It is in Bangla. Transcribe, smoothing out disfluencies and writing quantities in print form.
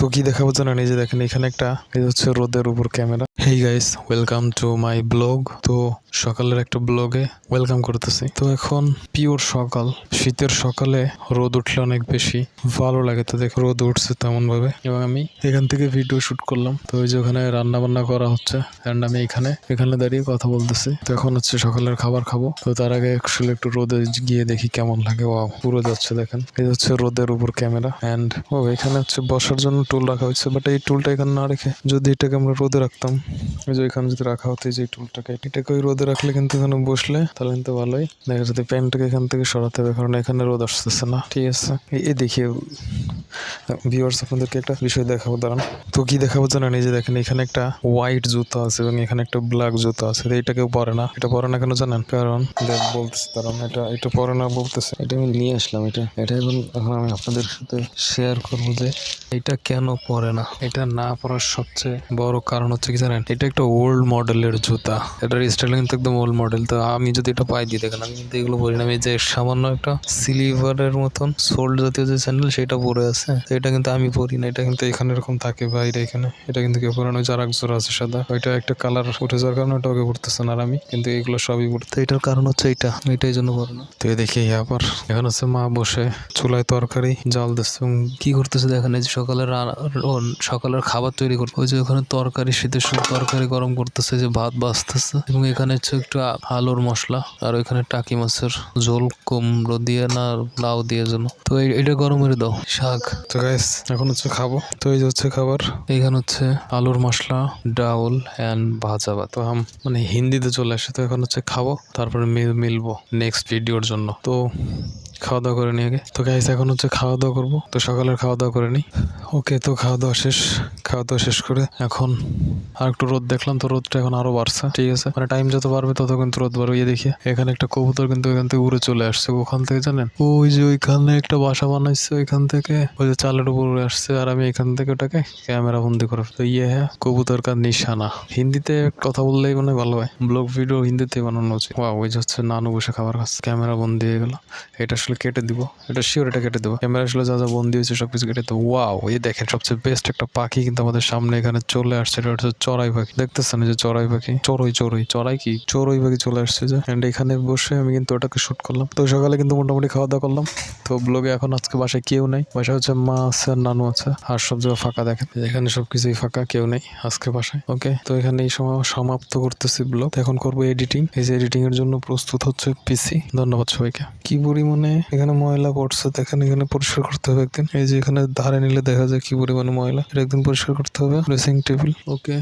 তো কি দেখাবো জানেন, এই যে দেখেন এখানে একটা এই হচ্ছে রোদের উপর camera. Hey guys, welcome to my blog. তো সকালের একটা ব্লগে ওয়েলকাম করতেছি। তো এখন পিওর সকাল, শীতের সকালে রোদ উঠলে অনেক বেশি ভালো লাগে। তো দেখো রোদ উঠছে তেমন ভাবে, এবং আমি এখান থেকে ভিডিও শুট করলাম। তো ওই যে ওখানে রান্না বান্না করা হচ্ছে, এন্ড আমি এখানে দাঁড়িয়ে কথা বলতেছি। তো এখন হচ্ছে সকালের খাবার খাবো। তো তার আগে আসলে একটু রোদে গিয়ে দেখি কেমন লাগে। ওয়াও, পুরো যাচ্ছে দেখেন, এই হচ্ছে রোদের উপর ক্যামেরা। এন্ড এখানে হচ্ছে বসার জন্য টুল রাখা হয়েছে, বাট এই টুলটা এখানে না রেখে যদি এটাকে আমরা রোদে রাখতাম, ওই যে এখানে যদি রাখা হতো, যে এটাকে ওই রোদে রাখলে কিন্তু এখানে বসলে তাহলে কিন্তু ভালোই দেখা যেত। প্যান্টটাকে এখান থেকে সরাতে হবে, কারণ এখানে রোদ আসতেছে না। ঠিক আছে, এই দেখিয়ে ভিউয়ার্স আপনাদেরকে একটা বিষয় দেখাবো, দাঁড়ান। তো কি দেখাবো জানেন, এই যে দেখেন এখানে একটা হোয়াইট জুতো আছে এবং এখানে একটা ব্ল্যাক জুতো আছে। এটা কেউ পরে না। এটা পরে না কেন জানেন? কারণ বলতেছে, দাঁড়ান, এটা পরে না বলতেছে। এটা আমি নিয়ে আসলাম, এটা এখন আমি আপনাদের সাথে শেয়ার করবো যে এটা কেন পরে না। এটা না পরার সবচেয়ে বড় কারণ হচ্ছে কি জানেন, এটা একটা ওল্ড মডেলের জুতা। এটার স্টাইল কিন্তু একদম ওল্ড মডেল। তো আমি যদি এটা পাই দিয়ে দেখেন, আমি কিন্তু এগুলো পরি না। আমি যে সামান্য একটা সিলিভারের মতন সোল্ড জাতীয় যে স্যান্ডেল সেটা পরে আছে, তো এটা কিন্তু আমি পরি না। এটা কিন্তু এখানে এরকম থাকে বাইরে, এখানে এটা কিন্তু কেউ পরে না। ওই যে আরেক জোড়া আছে সাদা, ওইটা একটা কালার উঠে যাওয়ার কারণে ওটা ওকে পড়তেছে না, আর আমি কিন্তু এগুলো সবই পড়তে। এটার কারণ হচ্ছে এটাই জন্য পরে না। তো দেখি আবার এখন হচ্ছে মা বসে চুলায় তরকারি জাল দিচ্ছে। কি করতেছে দেখেন, এই যে সকালের খাবার তৈরি করতে। ওই যে ওখানে তরকারি, শীতের সময় তরকারি গরম করতেছে, যে ভাত বাঁচতেছে, এবং এখানে হচ্ছে একটু আলুর মশলা, আর ওইখানে টাকি মাছের ঝোল, কুমড়ো দিয়ে না লাউ দিয়ে জন্য। তো এটা গরম করে দাও, শাক। তো গাইস এখন হচ্ছে খাবো। তো এই যে হচ্ছে খাবার, এইখানে হচ্ছে আলুর মশলা, ডাউল এন্ড ভাজা ভাত। তো মানে হিন্দিতে চলে আসে। তো এখন হচ্ছে খাবো, তারপরে মিলবো নেক্সট ভিডিওর জন্য। তো খাওয়া দাওয়া করে নিই আগে। তো গাইস এখন হচ্ছে খাওয়া দাওয়া করবো। তো সকালের খাওয়া দাওয়া করে নিই। ওকে, তো খাওয়া দাওয়া শেষ করে এখন আর একটু রোদ দেখলাম। তো রোদটা এখন আরো বাড়ছে। ঠিক আছে, মানে টাইম যত বাড়বে তত কিন্তু রোদ বাড়বে। দেখি এখানে একটা কবুতর কিন্তু এখান থেকে উড়ে চলে আসছে। ওখান থেকে জানেন, ওই যে ওইখানে একটা বাসা বানাইছে, ওইখান থেকে ওই যে চালের উপর উড়ে আসছে, আর আমি এখান থেকে ওটাকে ক্যামেরা বন্দি করে। তো হ্যাঁ, কবুতর কা নিশানা। হিন্দিতে কথা বললেই মানে ভালো হয়, ব্লগ ভিডিও হিন্দিতে বানানো উচিত। ওই যে হচ্ছে নানু বসে খাবার খাচ্ছে, ক্যামেরা বন্দি হয়ে গেল। এটা আসলে কেটে দিব, এটা শিওর, এটা কেটে দেবো। ক্যামেরা আসলে যা যা বন্দি হয়েছে সবকিছু কেটে দেবো। ওয়াও, এই দেখেন সবচেয়ে বেস্ট একটা পাখি কিন্তু আমাদের সামনে এখানে চলে আসছে। এটা হচ্ছে চড়াই পাখি। দেখতেছেন যে চড়াই পাখি, চড়াই পাখি চলে আসছে যে। এন্ড এখানে বসে আমি কিন্তু ওটাকে শুট করলাম। তো সকালে কিন্তু মোটামুটি খাওয়া দাওয়া করলাম। তো ব্লগে এখন আজকে বাসায় কেউ নেই। বাসায় হচ্ছে মা আছে আর নানু আছে, আর সব জায়গা ফাঁকা। দেখেন এখানে সবকিছুই ফাঁকা, কেউ নেই আজকে বাসায়। ওকে, তো এখানে এই সময় সমাপ্ত করতেছি ব্লগ। এখন করবো এডিটিং। এই যে এডিটিং এর জন্য প্রস্তুত হচ্ছে পিসি। ধন্যবাদ সবাইকে। কি পরিমাণে এখানে ময়লা পড়ছে দেখেন, এখানে পরিষ্কার করতে হবে একদিন। এই যে এখানে ধারে নিলে দেখা যায় কি পরিমাণে ময়লা, এটা একদিন পরিষ্কার করতে হবে। ড্রেসিং টেবিল, ওকে।